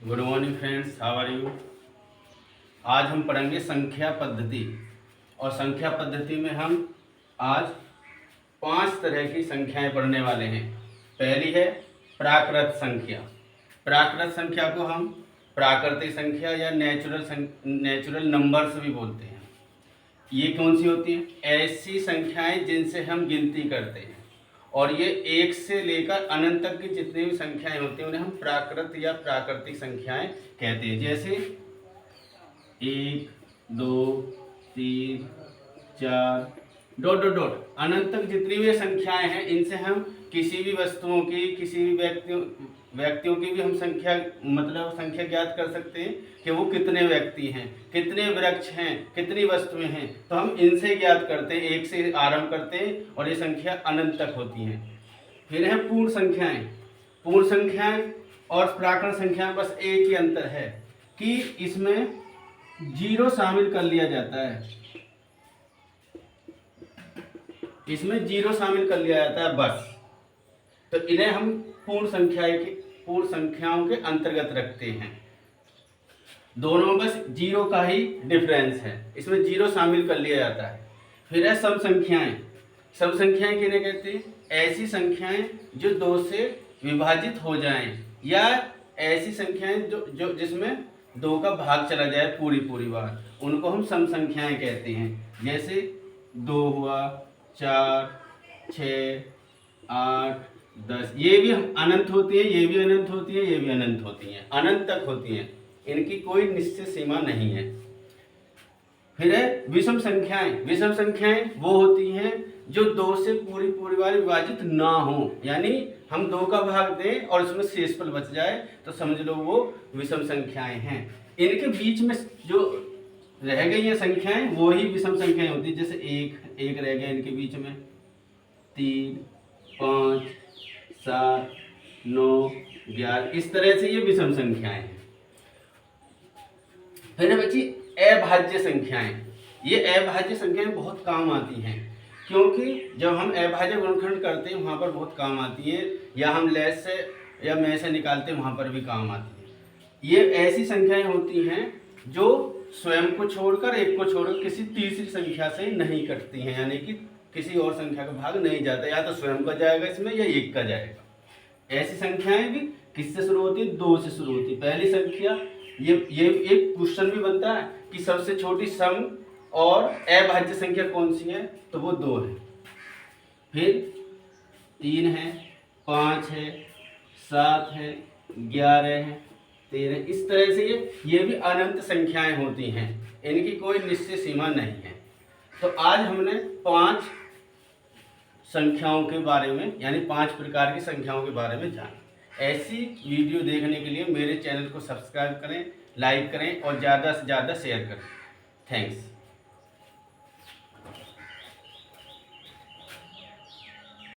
Good morning friends, how are you. आज हम पढ़ेंगे संख्या पद्धति। और संख्या पद्धति में हम आज 5 तरह की संख्याएं पढ़ने वाले हैं। पहली है प्राकृत संख्या। प्राकृत संख्या को हम प्राकृतिक संख्या या नेचुरल नंबर्स भी बोलते हैं। ये कौन सी होती हैं? ऐसी संख्याएं जिनसे हम गिनती करते हैं, और ये 1 से लेकर अनंत तक की जितनी भी संख्याएं होती हैं उन्हें हम प्राकृत या प्राकृतिक संख्याएं कहते हैं। जैसे 1, 2, 3, 4 डॉट डॉट डॉट अनंत तक जितनी भी संख्याएं हैं, इनसे हम किसी भी वस्तुओं की, किसी भी व्यक्तियों की भी हम संख्या ज्ञात कर सकते हैं कि वो कितने व्यक्ति हैं, कितने वृक्ष हैं, कितनी वस्तुएं हैं। तो हम इनसे ज्ञात करते हैं, 1 से आरंभ करते हैं और ये संख्या अनंत तक होती हैं। फिर है पूर्ण संख्याएं। पूर्ण संख्याएं और प्राकृत संख्याएं बस एक ही अंतर है कि इसमें 0 शामिल कर लिया जाता है। इसमें 0 शामिल कर लिया जाता है बस। तो इन्हें हम पूर्ण संख्याओं के अंतर्गत रखते हैं। दोनों में बस 0 का ही डिफरेंस है, इसमें 0 शामिल कर लिया जाता है। फिर है सम संख्याएं। सम संख्याएं किन्हें कहते हैं? ऐसी संख्याएं जो 2 से विभाजित हो जाएं, या ऐसी संख्याएं जो जिसमें 2 का भाग चला जाए पूरी बार, उनको हम सम संख्याएं कहते हैं। जैसे 2 हुआ, 4, 6, 8, 10। ये भी अनंत होती है, ये भी अनंत होती है, ये भी अनंत होती हैं, अनंत तक होती हैं। इनकी कोई निश्चित सीमा नहीं है। फिर है विषम संख्याएं। विषम संख्याएं वो होती हैं जो 2 से पूरी बार विभाजित ना हो, यानी हम 2 का भाग दें और उसमें शेषफल बच जाए तो समझ लो वो विषम संख्याएं हैं। इनके बीच में जो रह गई हैं संख्याएं, वो ही विषम संख्याएं होती है। जैसे 1 रह गया इनके बीच में, 3, 5, 7, 9, 11। इस तरह से ये विषम संख्याएं हैं। फिर बची अभाज्य संख्याएं। ये अभाज्य संख्याएं बहुत काम आती हैं, क्योंकि जब हम अभाज्य गुणनखंड करते हैं वहाँ पर बहुत काम आती है, या हम लेस से या में से निकालते हैं वहाँ पर भी काम आती है। ये ऐसी संख्याएं होती हैं जो स्वयं को छोड़कर, एक को छोड़कर किसी तीसरी संख्या से नहीं कटती हैं, यानी कि किसी और संख्या का भाग नहीं जाता, या तो स्वयं का जाएगा इसमें या 1 का जाएगा। ऐसी संख्याएं भी किससे शुरू होती है? 2 से शुरू होती है। पहली संख्या, ये एक क्वेश्चन भी बनता है कि सबसे छोटी सम और अभाज्य संख्या कौन सी है, तो वो 2 है। फिर 3 है, 5 है, 7 है, 11 है, 13। इस तरह से ये भी अनंत संख्याएं होती हैं, इनकी कोई निश्चित सीमा नहीं है। तो आज हमने 5 संख्याओं के बारे में, यानी 5 प्रकार की संख्याओं के बारे में जाना। ऐसी वीडियो देखने के लिए मेरे चैनल को सब्सक्राइब करें, लाइक करें और ज़्यादा से ज़्यादा शेयर करें। थैंक्स।